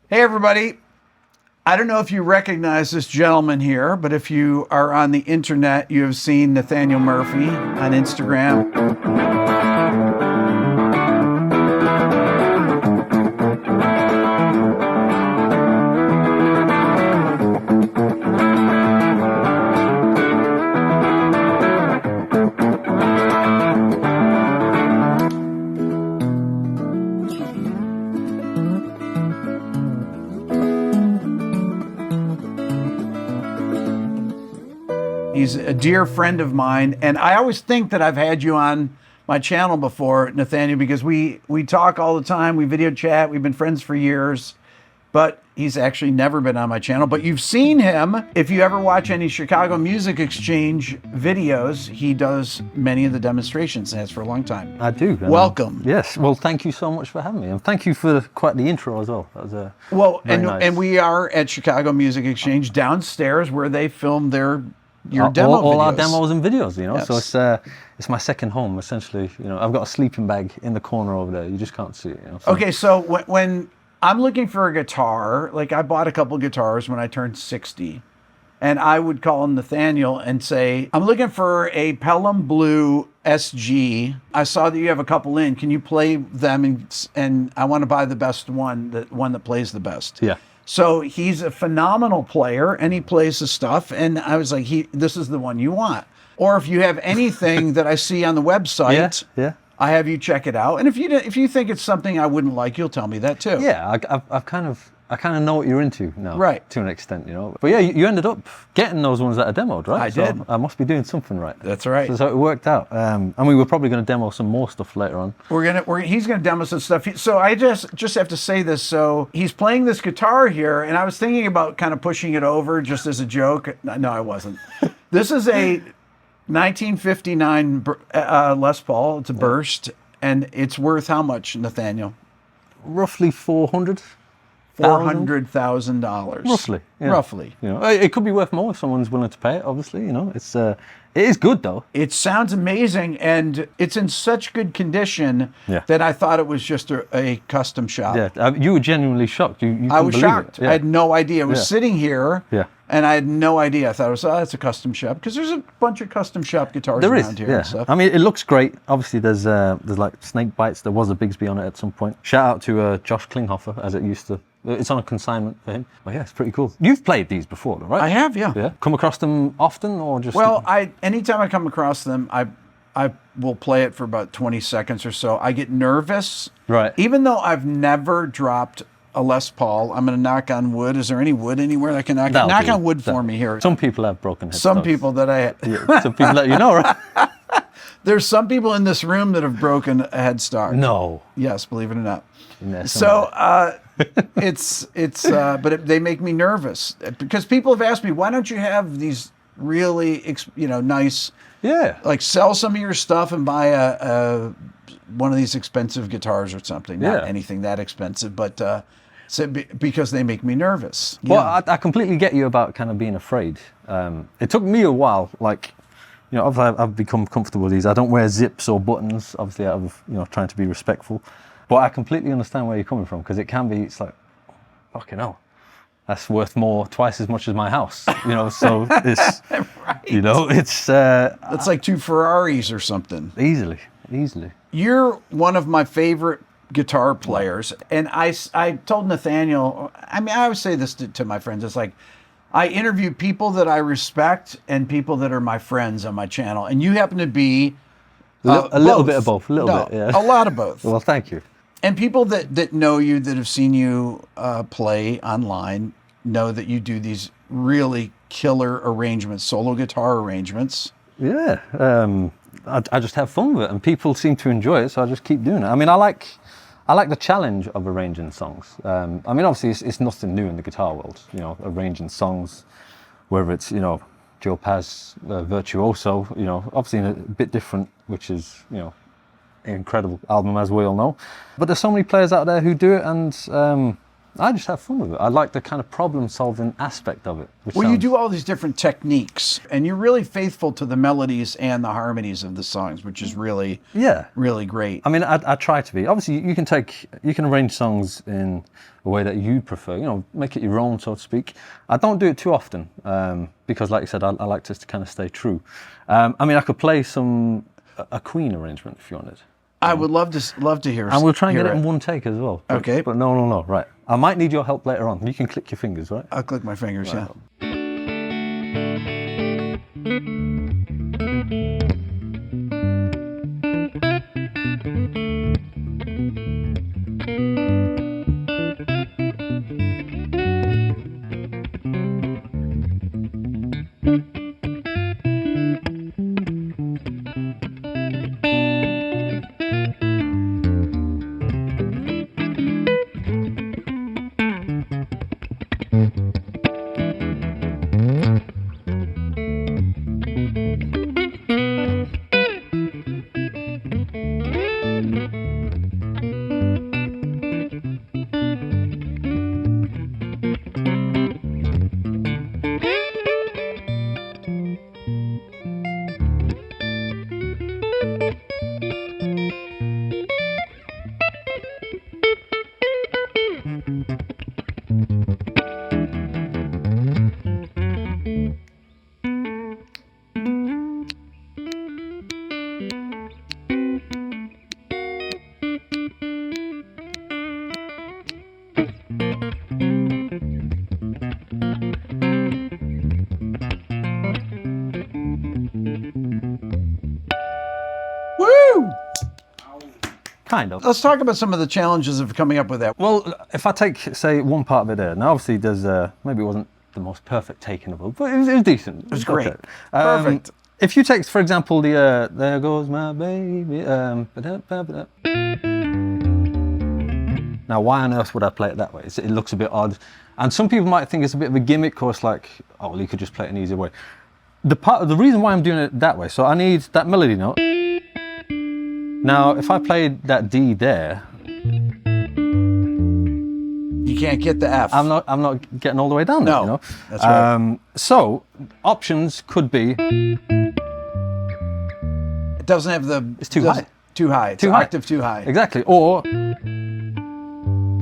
Hey everybody, I don't know if you recognize this gentleman here, but if you are on the internet, you have seen Nathaniel Murphy on Instagram. He's a dear friend of mine, and I always think that I've had you on my channel before, Nathaniel, because we talk all the time, we video chat, we've been friends for years, but he's actually never been on my channel. But you've seen him. If you ever watch any Chicago Music Exchange videos, he does many of the demonstrations, and has for a long time. I do. Welcome. Yes, well, thank you so much for having me, and thank you for quite the intro as well. That was nice. And we are at Chicago Music Exchange downstairs where they film your demo all videos. Our demos and videos, you know. Yes. So it's my second home, essentially. You know, I've got a sleeping bag in the corner over there. You just can't see it. You know. Okay, so when I'm looking for a guitar, like I bought a couple guitars when I turned 60, and I would call Nathaniel and say, I'm looking for a Pelham Blue SG. I saw that you have a couple in. Can you play them? And I want to buy the best one, the one that plays the best. Yeah. So he's a phenomenal player, and he plays the stuff. And I was like, this is the one you want. Or if you have anything that I see on the website, yeah. I have you check it out. And if you think it's something I wouldn't like, you'll tell me that too. Yeah, I kind of know what you're into now, right? To an extent, you know. But yeah, you ended up getting those ones that are demoed, right? I did. I must be doing something right. That's right. So it worked out. And we were probably going to demo some more stuff later on. He's gonna demo some stuff. So I just have to say this. So he's playing this guitar here, and I was thinking about kind of pushing it over just as a joke. No, I wasn't. This is a 1959 Les Paul. It's a burst, and it's worth how much, Nathaniel? Roughly $400,000. Roughly. Yeah. Roughly. You know, it could be worth more if someone's willing to pay it. Obviously, you know, it is good though. It sounds amazing, and it's in such good condition that I thought it was just a custom shop. Yeah, you were genuinely shocked. I was shocked. Yeah. I had no idea. I was sitting here. Yeah. And I had no idea. I thought it was, that's a custom shop, because there's a bunch of custom shop guitars around here. Yeah. And stuff. I mean, it looks great. Obviously, there's like snake bites. There was a Bigsby on it at some point. Shout out to Josh Klinghoffer, as it used to. It's on a consignment for him. But yeah, it's pretty cool. You've played these before, right? I have, yeah. Yeah. Come across them often, or just? Well, anytime I come across them, I will play it for about 20 seconds or so. I get nervous. Right. Even though I've never dropped a Les Paul, I'm going to knock on wood. Is there any wood anywhere that can knock on wood for me here? Some people have broken headstarts. Some people that some people that you know, right? There's some people in this room that have broken a head start. No. Yes, believe it or not. So but they make me nervous, because people have asked me, why don't you have these really, nice, like sell some of your stuff and buy one of these expensive guitars or something. Not anything that expensive, but because they make me nervous. Well, I completely get you about kind of being afraid. It took me a while, like, you know, I've become comfortable with these. I don't wear zips or buttons, obviously out of, trying to be respectful. But I completely understand where you're coming from, because it can be, it's like, fucking hell, that's worth twice as much as my house, so it's, right. It's like two Ferraris or something. Easily. You're one of my favorite guitar players, and I told Nathaniel, I always say this to my friends, it's like, I interview people that I respect and people that are my friends on my channel, and you happen to be a little bit of both, a lot of both. Well, thank you. And people that know you, that have seen you play online, know that you do these really killer arrangements, solo guitar arrangements. Yeah, I just have fun with it, and people seem to enjoy it, so I just keep doing it. I mean, I like the challenge of arranging songs. Obviously, it's nothing new in the guitar world, arranging songs, whether it's, Joe Paz, Virtuoso, obviously a bit different, which is, an incredible album, as we all know. But there's so many players out there who do it, and I just have fun with it. I like the kind of problem-solving aspect of it. Well, you do all these different techniques, and you're really faithful to the melodies and the harmonies of the songs, which is really, really great. I mean, I try to be. Obviously, you can arrange songs in a way that you prefer. You know, make it your own, so to speak. I don't do it too often because, like you said, I like to kind of stay true. I mean, I could play a Queen arrangement if you wanted. I would love to hear. And we'll try and get it in one take as well. Okay. But no, right. I might need your help later on. You can click your fingers, right? I'll click my fingers, yeah. Kind of. Let's talk about some of the challenges of coming up with that. Well, if I take, say, one part of it there, now obviously there's, maybe it wasn't the most perfect take in the world, but it was decent. It was great. Okay. Perfect. If you take, for example, the There Goes My Baby, now why on earth would I play it that way? It looks a bit odd. And some people might think it's a bit of a gimmick, or it's like, oh, well, you could just play it an easier way. The reason why I'm doing it that way, so I need that melody note. Now, if I played that D there, you can't get the F. I'm not getting all the way down there. No, you know? that's right. So options could be. It doesn't have the. It's too high. Too high. It's too an high. octave too high. Exactly. Or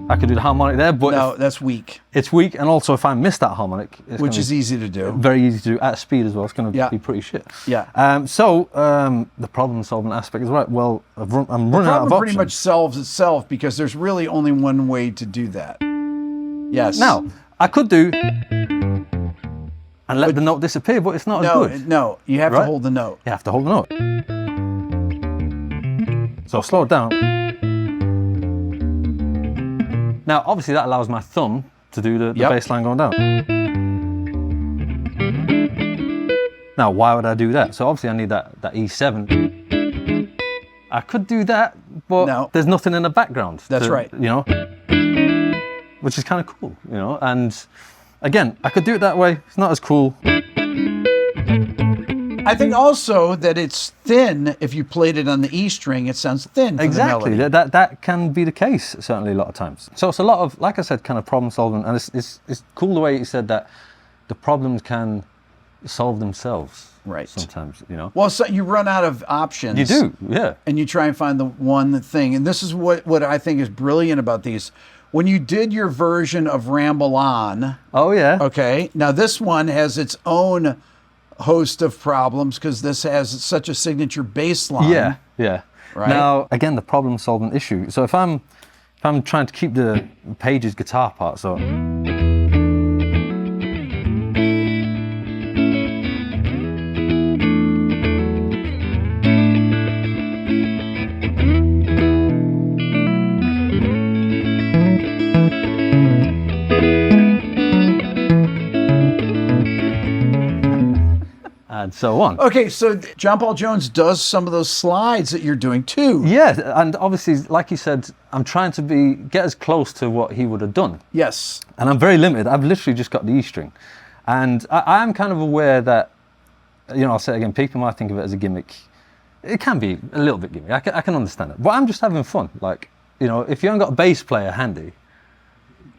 I could do the harmonic there, but no, that's weak. It's weak, and also if I miss that harmonic, which is easy to do. Very easy to do at speed as well. It's going to be pretty shit. Yeah. The problem-solving aspect is right. Well, I'm running out of options. The problem pretty much solves itself because there's really only one way to do that. Yes. Now I could do and let the note disappear, but it's not as good. No, you have to hold the note. You have to hold the note. So I'll slow it down. Now, obviously, that allows my thumb to do the bass line going down. Now, why would I do that? So obviously, I need that E7. I could do that, but there's nothing in the background. That's right. You know, which is kind of cool, you know. And again, I could do it that way. It's not as cool. I think also that it's thin. If you played it on the E string, it sounds thin. Exactly. The melody. That can be the case certainly a lot of times. So it's a lot of, like I said, kind of problem solving, and it's cool the way you said that the problems can solve themselves. Right. Sometimes, you know. Well, so you run out of options. You do, yeah. And you try and find the one thing, and this is what I think is brilliant about these. When you did your version of Ramble On. Oh yeah. Okay. Now this one has its own host of problems because this has such a signature bass line. Yeah, yeah. Right. Now, again, the problem-solving issue. So if I'm trying to keep the Page's guitar part, so. And so on. Okay, so John Paul Jones does some of those slides that you're doing too. Yeah, and obviously, like you said, I'm trying to get as close to what he would have done. Yes. And I'm very limited. I've literally just got the E string. And I am kind of aware that, you know, I'll say it again, people might think of it as a gimmick. It can be a little bit gimmick. I can understand it. But I'm just having fun. Like, you know, if you haven't got a bass player handy,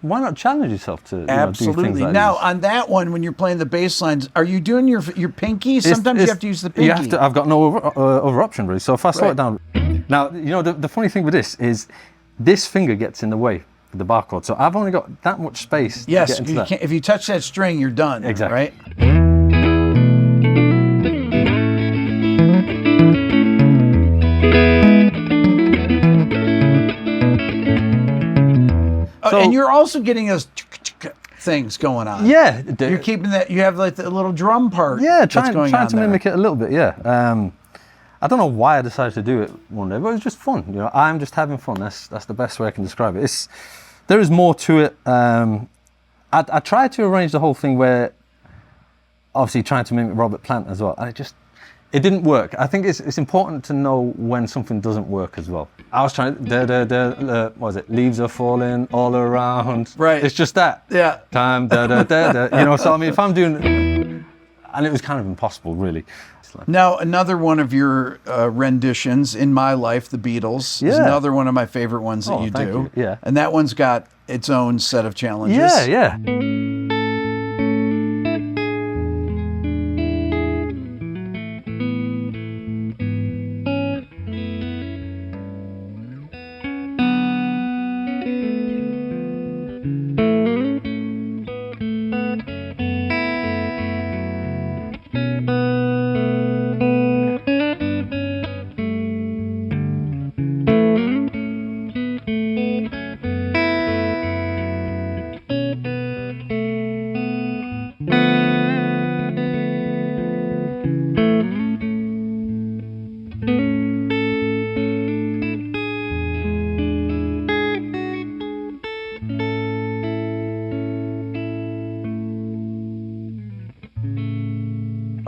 why not challenge yourself to do Absolutely. things like Now, these? on that one, when you're playing the bass lines, are you doing your pinky? Sometimes you have to use the pinky. You have to. I've got no other option really. So if I slow Right. it down, now you know the funny thing with this is, this finger gets in the way of the barcode. So I've only got that much space. Yes, to get into you that. can't, if you touch that string, you're done. Exactly. Right? So- And you're also getting those things going on. Yeah, You're keeping that. You have like the little drum part. yeah, that's trying going on to there. mimic it a little bit. Yeah. I don't know why I decided to do it one day, but it was just fun. You know, I'm just having fun. That's the best way I can describe it. There is more to it. I tried to arrange the whole thing where, obviously, trying to mimic Robert Plant as well, and it didn't work. I think it's important to know when something doesn't work as well. I was trying what was it? Leaves are falling all around. Right. It's just that. Yeah. Time you know. So I mean, if I'm doing, and it was kind of impossible, really. Now, another one of your renditions, In My Life, The Beatles, is Yeah. another one of my favorite ones that Oh, you thank do. you. Yeah. And that one's got its own set of challenges. Yeah.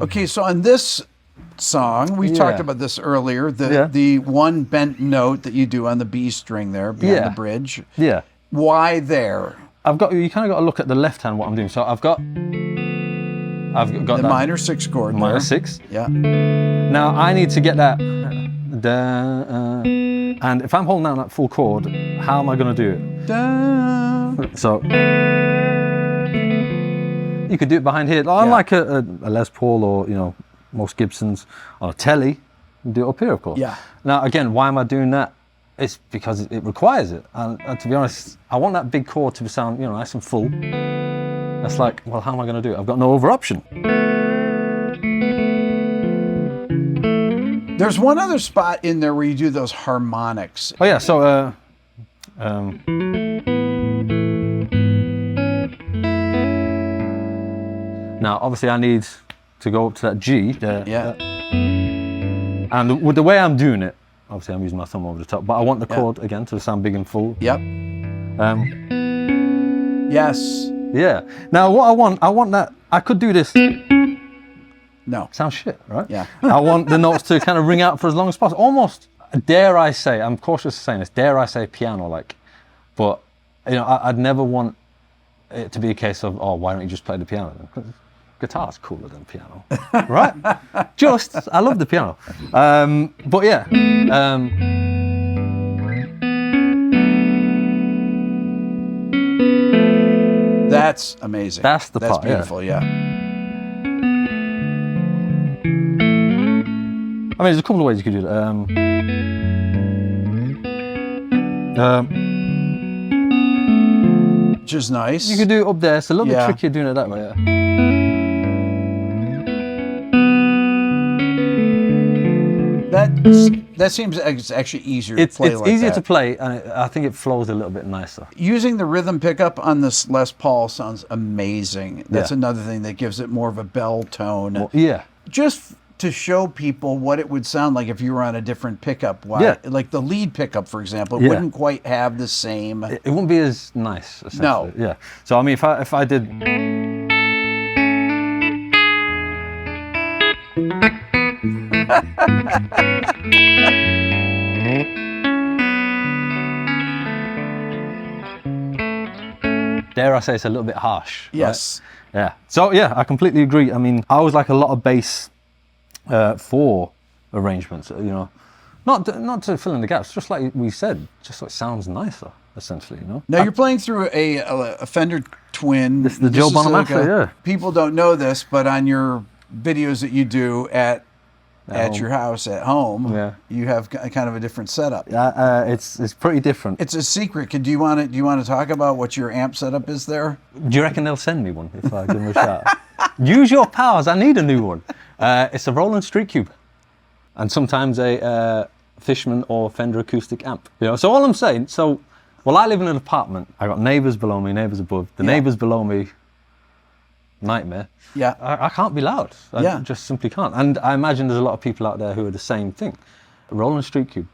Okay, so on this song, we talked about this earlier, the one bent note that you do on the B string there, behind the bridge. Yeah. Why there? You kind of got to look at the left hand what I'm doing. So I've got the The minor 6 chord there. minor 6. Yeah. Now I need to get that, and if I'm holding down that full chord, how am I going to do it? Da. So you could do it behind here, unlike a Les Paul or most Gibsons on a telly. You do it up here, of course. Yeah. Now again, why am I doing that? It's because it requires it, and to be honest, I want that big chord to sound nice and full. That's like, well, how am I going to do it? I've got no other option. There's one other spot in there where you do those harmonics. Oh yeah, so now obviously I need to go up to that G. And with the way I'm doing it, obviously I'm using my thumb over the top, but I want the chord again to sound big and full. Yep. Yes. Yeah. Now what I want that, I could do this. No. Sounds shit, right? Yeah. I want the notes to kind of ring out for as long as possible. Almost, dare I say, I'm cautious of saying this, dare I say piano-like. But, I'd never want it to be a case of, oh, why don't you just play the piano then? 'Cause guitar's cooler than piano, right? I love the piano. But yeah. That's amazing. That's the That's part, beautiful, yeah. I mean, there's a couple of ways you could do that. Which is nice. You could do it up there. It's a little bit trickier doing it that way. That seems it's actually easier to play It's like easier that. to play, and I think it flows a little bit nicer. Using the rhythm pickup on this Les Paul sounds amazing. That's Yeah. another thing that gives it more of a bell tone. Well, yeah. Just to show people what it would sound like if you were on a different pickup. Like the lead pickup, for example, it wouldn't quite have the same. It wouldn't be as nice, essentially. No. Yeah. So, I mean, if I did... Dare I say it's a little bit harsh. Yes. Right? Yeah. So, yeah, I completely agree. I mean, I always like a lot of bass for arrangements, not to fill in the gaps, just like we said, just so it sounds nicer. essentially, you know. Now you're playing through a Fender Twin. This is the Joe Bonamassa, yeah. People don't know this, but on your videos that you do at your house at home, you have kind of a different setup. It's pretty different. It's a secret. Do you want to talk about what your amp setup is there? Do you reckon they'll send me one if I give them a shout? Use your powers. I need a new one. It's a Roland Street Cube, and sometimes a Fishman or Fender acoustic amp. You know. So all I'm saying. Well, I live in an apartment. I got neighbours below me, neighbours above. The neighbours below me, nightmare. Yeah. I can't be loud. I just simply can't. And I imagine there's a lot of people out there who are the same thing. Roland Street Cube.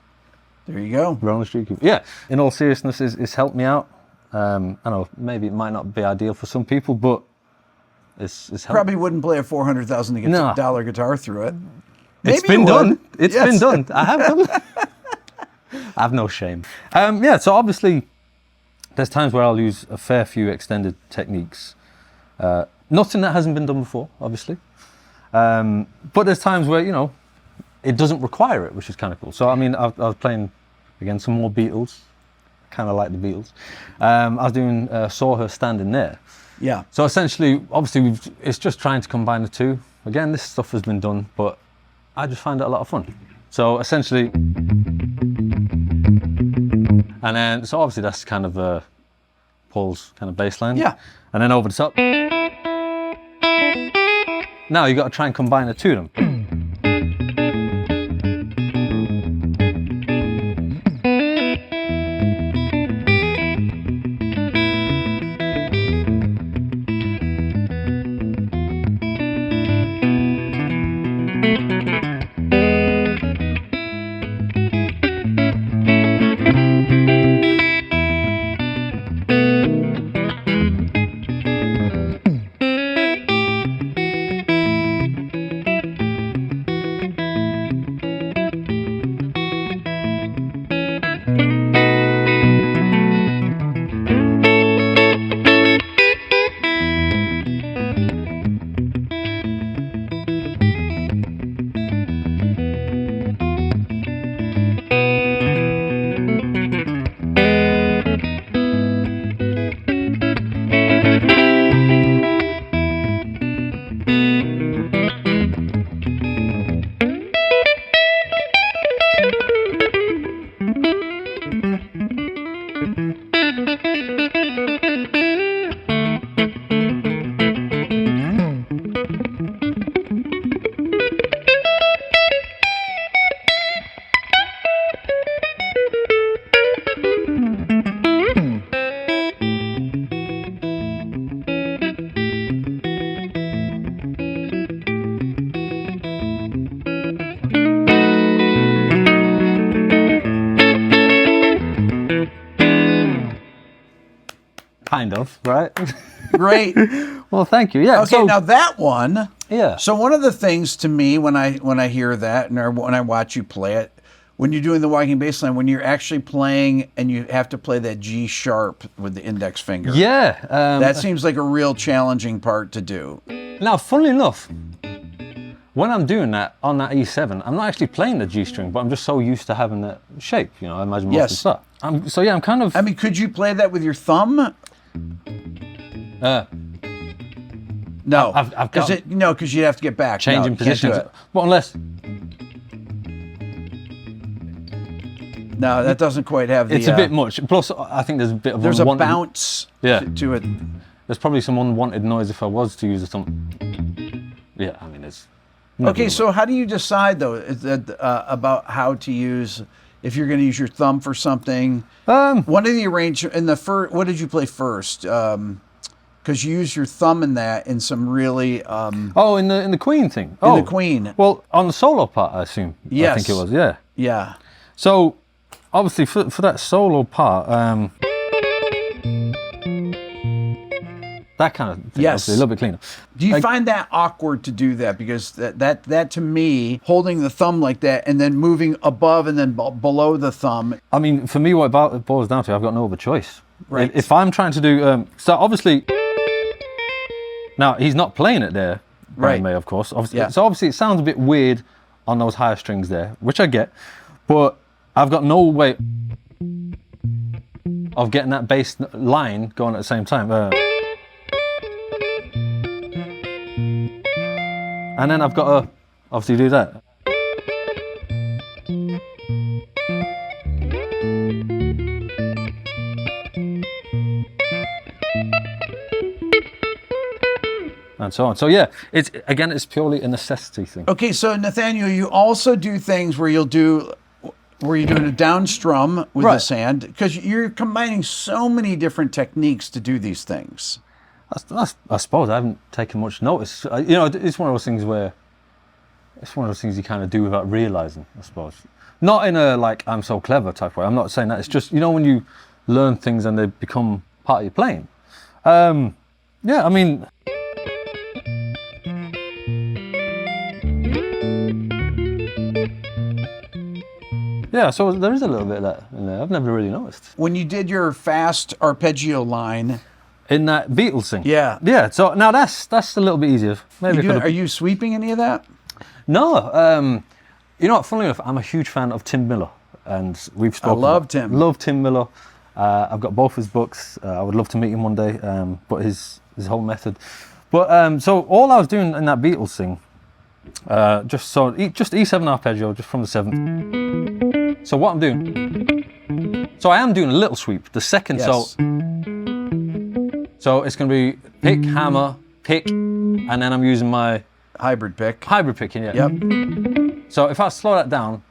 There you go. Roland Street Cube. Yeah. In all seriousness, it's helped me out. I know maybe it might not be ideal for some people, but it's helped. Probably wouldn't play a $400,000 guitar through it. It's been done. It's been done. I have done. I have no shame. So obviously, there's times where I'll use a fair few extended techniques. Nothing that hasn't been done before, obviously. But there's times where, you know, it doesn't require it, which is kind of cool. So, I mean, I was playing, again, some more Beatles. Kind of like the Beatles. I was doing Saw Her Standing There. Yeah. So essentially, obviously, it's just trying to combine the two. Again, this stuff has been done, but I just find it a lot of fun. So essentially, and then, so obviously that's kind of Paul's kind of bass line. Yeah. And then over the top. Now you got to try and combine the two of them. Kind of, right? Great. Well, thank you. Yeah. Okay, now that one. Yeah. So one of the things to me when I hear that and when I watch you play it, when you're doing the walking bass line, when you're actually playing and you have to play that G sharp with the index finger. Yeah. That seems like a real challenging part to do. Now, funnily enough, when I'm doing that on that E7, I'm not actually playing the G string, but I'm just so used to having that shape. You know, I imagine most of that. So yeah, I'm kind of. I mean, could you play that with your thumb? No, I've got because you'd have to get back. Changing positions. Well, unless. No, that doesn't quite have the. It's a bit much. Plus, I think there's a bit of. There's a bounce. To it. There's probably some unwanted noise if I was to use a thumb. Yeah, I mean it's. Okay, so how do you decide though about how to use? If you're going to use your thumb for something, one of the arrangements in the first. What did you play first? Because you use your thumb in that in some really. In the Queen thing. In the Queen. Well, on the solo part, I assume. Yes. I think it was. Yeah. Yeah. So, obviously, for that solo part, that kind of thing, yes, a little bit cleaner. Do you find that awkward to do that? Because that to me, holding the thumb like that and then moving above and then below the thumb. I mean, for me, what it boils down to, I've got no other choice. Right. If I'm trying to do, so obviously, now he's not playing it there, Brian May, of course. Obviously, yeah. So obviously, it sounds a bit weird on those higher strings there, which I get, but I've got no way. of getting that bass line going at the same time. And then I've got to obviously do that. And so on. So yeah, it's purely a necessity thing. Okay, so Nathaniel, you also do things where you're doing a down strum with Right. this hand, because you're combining so many different techniques to do these things. I suppose I haven't taken much notice. You know, it's one of those things where it's one of those things you kind of do without realizing, I suppose. Not in a like I'm so clever type way. I'm not saying that. It's just, you know, when you learn things and they become part of your playing. Yeah, I mean. Yeah, so there is a little bit of that in there. I've never really noticed. When you did your fast arpeggio line. In that Beatles thing? Yeah. Yeah, so now that's a little bit easier. Maybe Are you sweeping any of that? No. You know what, funnily enough, I'm a huge fan of Tim Miller. And we've spoken love Tim. Love Tim Miller. I've got both his books. I would love to meet him one day, but his whole method. But so all I was doing in that Beatles thing, just E7 arpeggio, just from the 7th. So what I'm doing, so I am doing a little sweep, the second, Yes. so it's going to be pick, hammer, pick, and then I'm using my Hybrid pick. hybrid picking, yeah. Yep. So if I slow that down,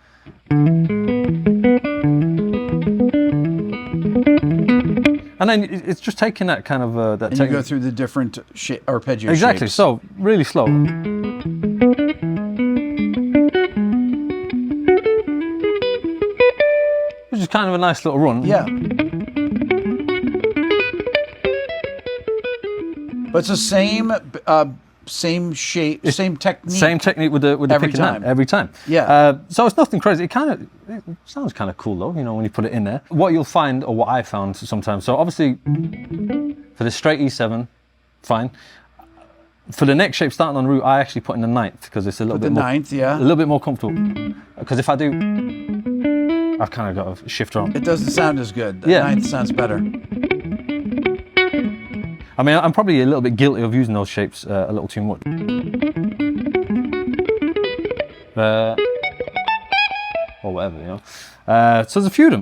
and then it's just taking that kind of that. And you go through the different arpeggio exactly. shapes. So really slow. Which is kind of a nice little run. Yeah. But it's the same shape, same technique. Same technique with the Every picking time. hand, every time. Yeah. So it's nothing crazy. It sounds kind of cool though, you know, when you put it in there. What you'll find, or what I found sometimes, so obviously for the straight E7, fine. For the neck shape starting on root, I actually put in the 9th because it's a little bit more, ninth, yeah. a little bit more comfortable. Because if I do, I've kind of got to shift around. It doesn't sound as good. The Yeah. ninth sounds better. I mean, I'm probably a little bit guilty of using those shapes a little too much. Or whatever, you know. So there's a few of them.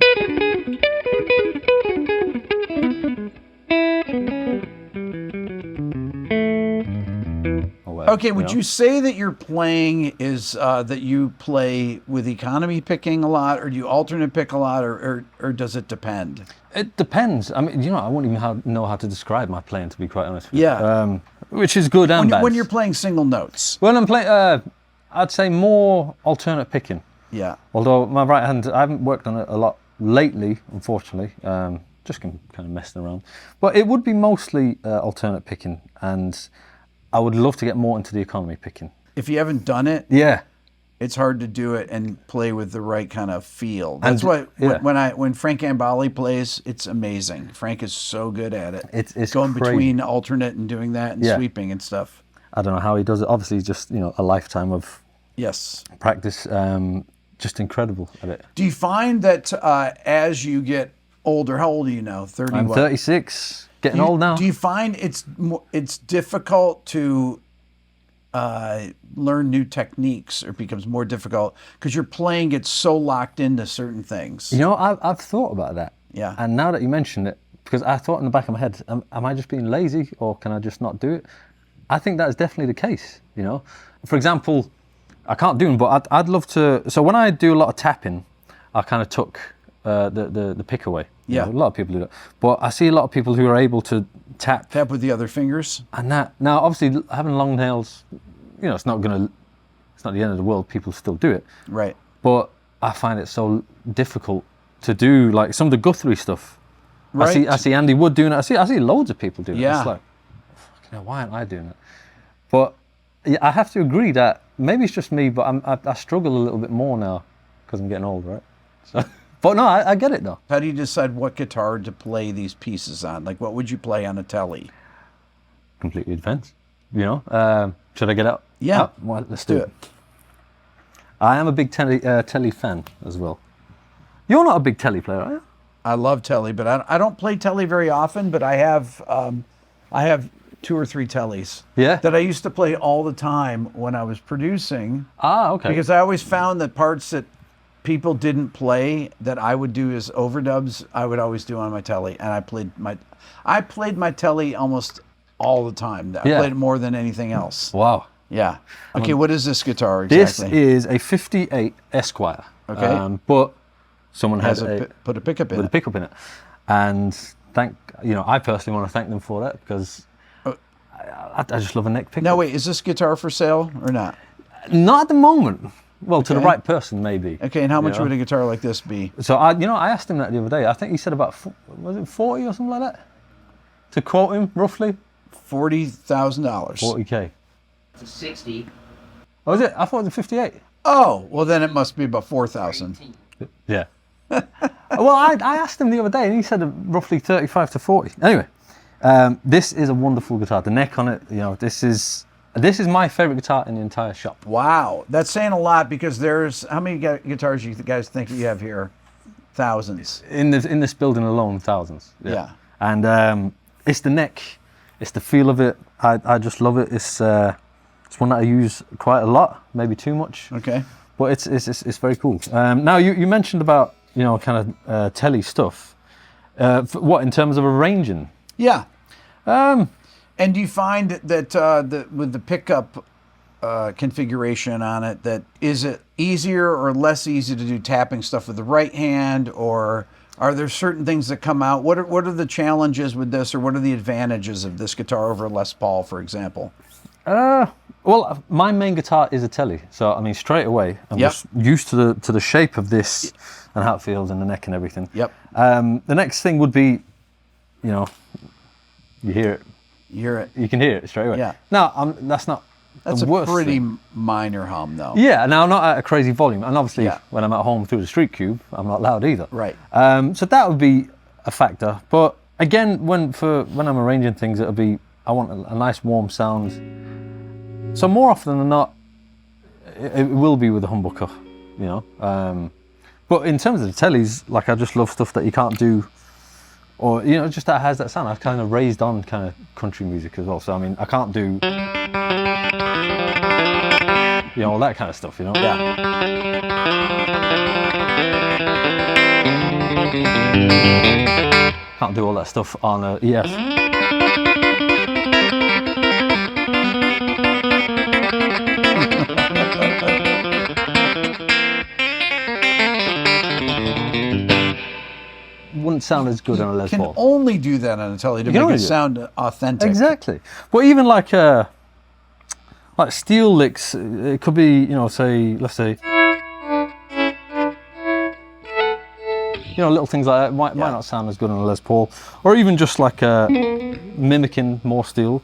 Or whatever, Okay, would know. you say that your playing is that you play with economy picking a lot, or do you alternate pick a lot, or does it depend? It depends. I mean, you know, I wouldn't even know how to describe my playing, to be quite honest with you. Yeah. Which is good and bad. When you're playing single notes. When I'm playing, I'd say more alternate picking. Yeah. Although my right hand, I haven't worked on it a lot lately, unfortunately. Just kind of messing around. But it would be mostly alternate picking, and I would love to get more into the economy picking. If you haven't done it, Yeah. it's hard to do it and play with the right kind of feel. That's And- why yeah. when Frank Ambali plays, it's amazing. Frank is so good at it. It's going crazy. between alternate and doing that and Yeah. sweeping and stuff. I don't know how he does it. Obviously, just, you know, a lifetime of Yes. practice. Just incredible at it. Do you find that as you get older, how old are you now? 30 I'm what? 36, getting old now. Do you find it's difficult to learn new techniques, or it becomes more difficult because your playing gets so locked into certain things? You know, I've thought about that. Yeah. And now that you mention it, because I thought in the back of my head, am I just being lazy, or can I just not do it? I think that is definitely the case, you know. For example, I can't do them, but I'd love to. So when I do a lot of tapping, I kind of took the pick away. You Yeah. know, a lot of people do that. But I see a lot of people who are able to tap. Tap with the other fingers. And that, now obviously having long nails, you know, it's not the end of the world, people still do it. Right. But I find it so difficult to do, like some of the Guthrie stuff. Right. I see Andy Wood doing it. I see loads of people doing it. Yeah. It's like, fucking hell, why aren't I doing it? But yeah, I have to agree that maybe it's just me, but I struggle a little bit more now because I'm getting old, right? So, but no, I get it though. How do you decide what guitar to play these pieces on? Like, what would you play on a Tele? Completely depends. You know, should I get out? Yeah. Well, let's do it. I am a big Telly fan as well. You're not a big Telly player, are you? I love telly, but I don't play telly very often. But I have 2 or 3 tellies. Yeah. That I used to play all the time when I was producing. Ah, okay. Because I always found that parts that people didn't play that I would do as overdubs, I would always do on my telly, and I played my telly almost all the time. I played it more than anything else. Wow. Yeah. Okay, what is this guitar exactly? This is a 58 Esquire. Okay. But someone has put a pickup in with it. a pickup in it, and I personally want to thank them for that, because I just love a neck pickup. Now wait, is this guitar for sale or not? Not at the moment. Well, to the right person, maybe. Okay, and how much would a guitar like this be? So I asked him that the other day. I think he said about, was it 40 or something like that? To quote him, roughly. $40,000. 40K. It's a 60. Oh, is it? I thought it was 58. Oh, well then it must be about 4,000. Yeah. Well, I asked him the other day, and he said roughly 35 to 40. Anyway, this is a wonderful guitar. The neck on it, this is my favorite guitar in the entire shop. Wow, that's saying a lot, because there's, how many guitars you guys think you have here? Thousands. In this building alone, thousands. Yeah. And it's the neck, it's the feel of it. I just love it. It's one that I use quite a lot, maybe too much. Okay. But it's very cool. Now you mentioned about kind of telly stuff. What, in terms of arranging? Yeah. And do you find that with the pickup configuration on it, that is it easier or less easy to do tapping stuff with the right hand, or are there certain things that come out? What are the challenges with this, or what are the advantages of this guitar over a Les Paul, for example? Well, my main guitar is a telly, so I mean straight away I'm just used to the shape of this and how it feels and the neck and everything. Yep. The next thing would be, you hear it. You hear it. You can hear it straight away. Yeah. No, that's not. That's the a worst pretty thing. minor hum, though. Yeah. Now, not at a crazy volume, and obviously when I'm at home through the street cube, I'm not loud either. Right. So that would be a factor. But again, when I'm arranging things, I want a nice warm sound. So more often than not, it will be with a humbucker, But in terms of the tellies, like I just love stuff that you can't do, or just that has that sound. I've kind of raised on kind of country music as well. So I mean, I can't do, all that kind of stuff, Yeah. Can't do all that stuff on a EF. Wouldn't sound as good on a Les Paul. You can only do that on a telly to make it sound authentic. Exactly. But even like steel licks, it could be, let's say, little things like that might not sound as good on a Les Paul, or even just like mimicking more steel.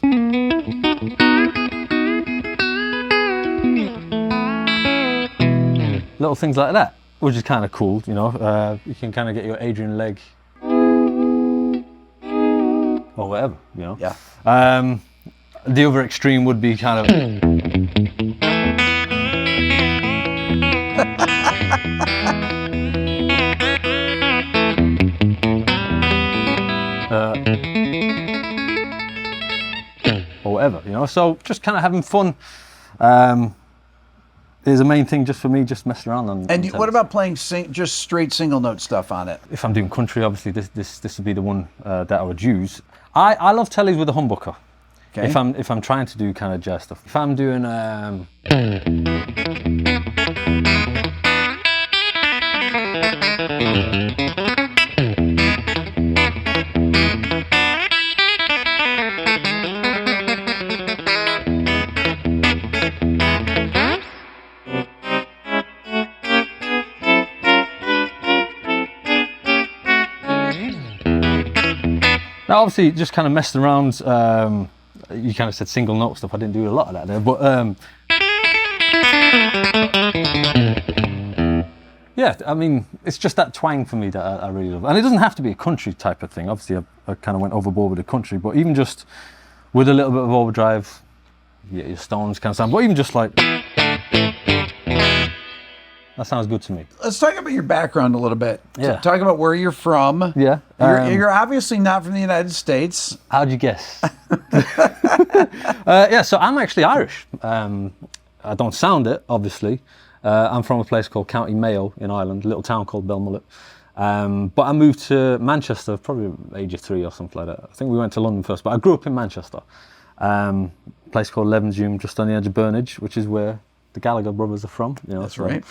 Little things like that, which is kind of cool, you can kind of get your Adrian leg or whatever, Yeah. The other extreme would be kind of or whatever, so just kind of having fun is the main thing just for me, just messing around on. And what about playing just straight single note stuff on it? If I'm doing country, obviously this would be the one that I would use. I love tellies with a humbucker. Okay. If I'm trying to do kind of jazz stuff. If I'm doing now obviously just kind of messing around, you kind of said single note stuff, I didn't do a lot of that there, but yeah, I mean, it's just that twang for me that I really love. And it doesn't have to be a country type of thing. Obviously I kind of went overboard with the country, but even just with a little bit of overdrive, your Stones kind of sound, but even just like, that sounds good to me. Let's talk about your background a little bit. Yeah. Talk about where you're from. Yeah. You're obviously not from the United States. How'd you guess? Yeah, so I'm actually Irish. I don't sound it, obviously. I'm from a place called County Mayo in Ireland, a little town called Belmullet. But I moved to Manchester probably at the age of 3 or something like that. I think we went to London first, but I grew up in Manchester. A place called Levenshulme, just on the edge of Burnage, which is where the Gallagher brothers are from. You know, That's so right.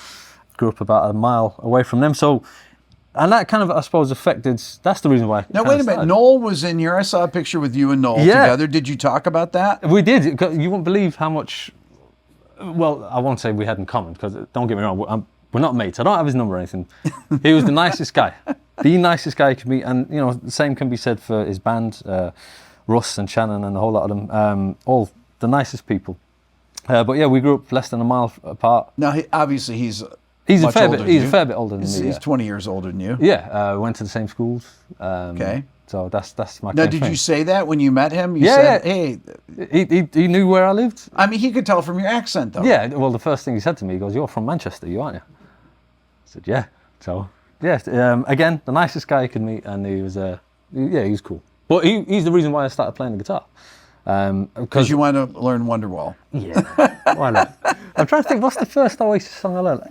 Grew up about a mile away from them. So, and that kind of, I suppose, affected, that's the reason why. Now, wait a minute. Noel was in here. I saw a picture with you and Noel together. Did you talk about that? We did. You won't believe how much, well, I won't say we had in common, because don't get me wrong, we're not mates. I don't have his number or anything. He was the nicest guy. The nicest guy you could meet. And, you know, the same can be said for his band, Russ and Shannon and a whole lot of them. All the nicest people. But yeah, we grew up less than a mile apart. Now, obviously, he's a fair bit older than me. He's 20 years older than you. Yeah, we went to the same schools. Okay. So that's my. Now, did you say that when you met him? You said, hey. He knew where I lived. I mean, he could tell from your accent, though. Yeah. Well, the first thing he said to me, he goes, "You're from Manchester, you aren't you?" I said, "Yeah." So yeah. Again, the nicest guy you could meet, and he was he was cool. But he's the reason why I started playing the guitar. Because you want to learn Wonderwall. Yeah. Why not? I'm trying to think. What's the first Oasis song I learned?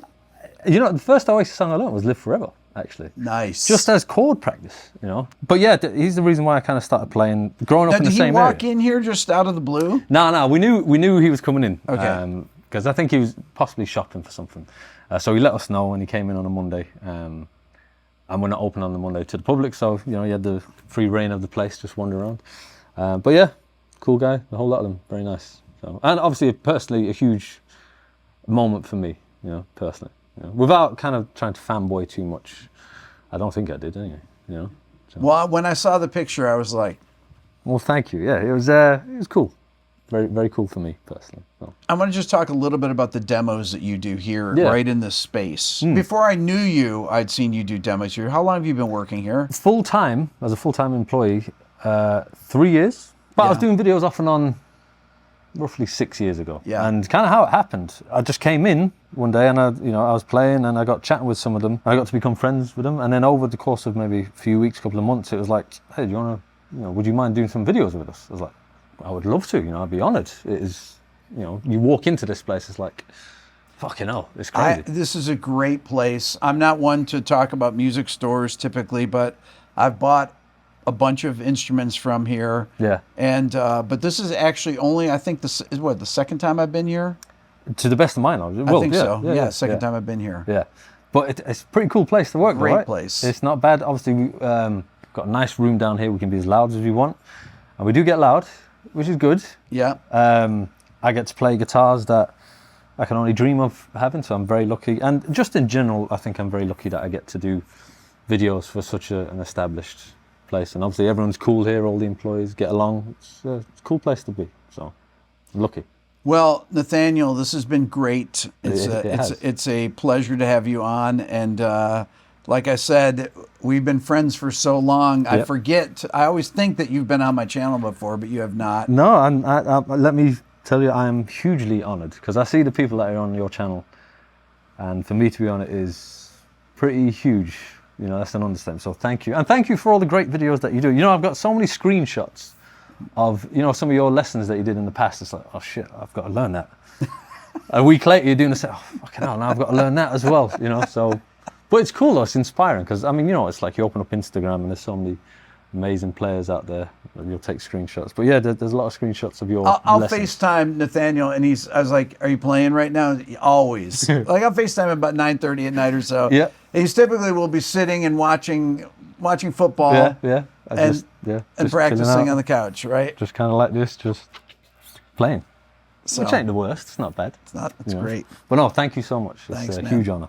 You know, the first Oasis song I learned was "Live Forever." Actually. Nice. Just as chord practice, you know. But yeah, he's the reason why I kind of started playing, growing up in the same area. Did he walk in here just out of the blue? No, we knew he was coming in. Okay. Because I think he was possibly shopping for something. So he let us know when he came in on a Monday. And we're not open on the Monday to the public, so, you know, he had the free reign of the place, just wander around. But yeah, cool guy, a whole lot of them, very nice. So, and obviously, personally, a huge moment for me, you know, personally. You know, without kind of trying to fanboy too much. I don't think I did anyway, you know. So. Well, when I saw the picture, I was like... Well, thank you. Yeah, it was cool. Very, very cool for me, personally. So. I want to just talk a little bit about the demos that you do here, right in this space. Before I knew you, I'd seen you do demos here. How long have you been working here? Full-time, as a full-time employee, 3 years. But I was doing videos off and on roughly 6 years ago. Yeah. And kind of how it happened, I just came in one day and I was playing and I got chatting with some of them. I got to become friends with them. And then over the course of maybe a few weeks, couple of months, it was like, hey, do you want to, would you mind doing some videos with us? I was like, I would love to, I'd be honored. It is, you walk into this place, it's like, fucking hell, it's crazy. This is a great place. I'm not one to talk about music stores typically, but I've bought a bunch of instruments from here. Yeah. And but this is actually only, I think this is the second time I've been here? To the best of my knowledge. I think so. Yeah, second time I've been here. Yeah. But it's a pretty cool place to work, Great right? place. It's not bad. Obviously, we've got a nice room down here. We can be as loud as we want. And we do get loud, which is good. Yeah. I get to play guitars that I can only dream of having, so I'm very lucky. And just in general, I think I'm very lucky that I get to do videos for such an established place. And obviously everyone's cool here, all the employees get along. It's a cool place to be, so I'm lucky. Well, Nathaniel, this has been great. It's a pleasure to have you on. And like I said, we've been friends for so long. Yep. I forget. I always think that you've been on my channel before, but you have not. No, let me tell you, I am hugely honored because I see the people that are on your channel. And for me to be on it is pretty huge. That's an understatement. So thank you. And thank you for all the great videos that you do. I've got so many screenshots of, some of your lessons that you did in the past. It's like, oh shit, I've got to learn that. A week later, you're doing the same. Oh, fucking hell, now I've got to learn that as well, so. But it's cool though, it's inspiring because, it's like you open up Instagram and there's so many amazing players out there and you'll take screenshots. But yeah, there's a lot of screenshots of your I'll lessons. FaceTime Nathaniel and I was like, are you playing right now? Always. Like I'll FaceTime him about 9:30 at night or so. Yeah. And he's typically will be sitting and watching football. Yeah. And practicing on the couch, right? Just kind of like this, just playing. So, which ain't the worst. It's not bad. It's not. It's great. But no, thank you so much. Thanks, it's a man. huge honor.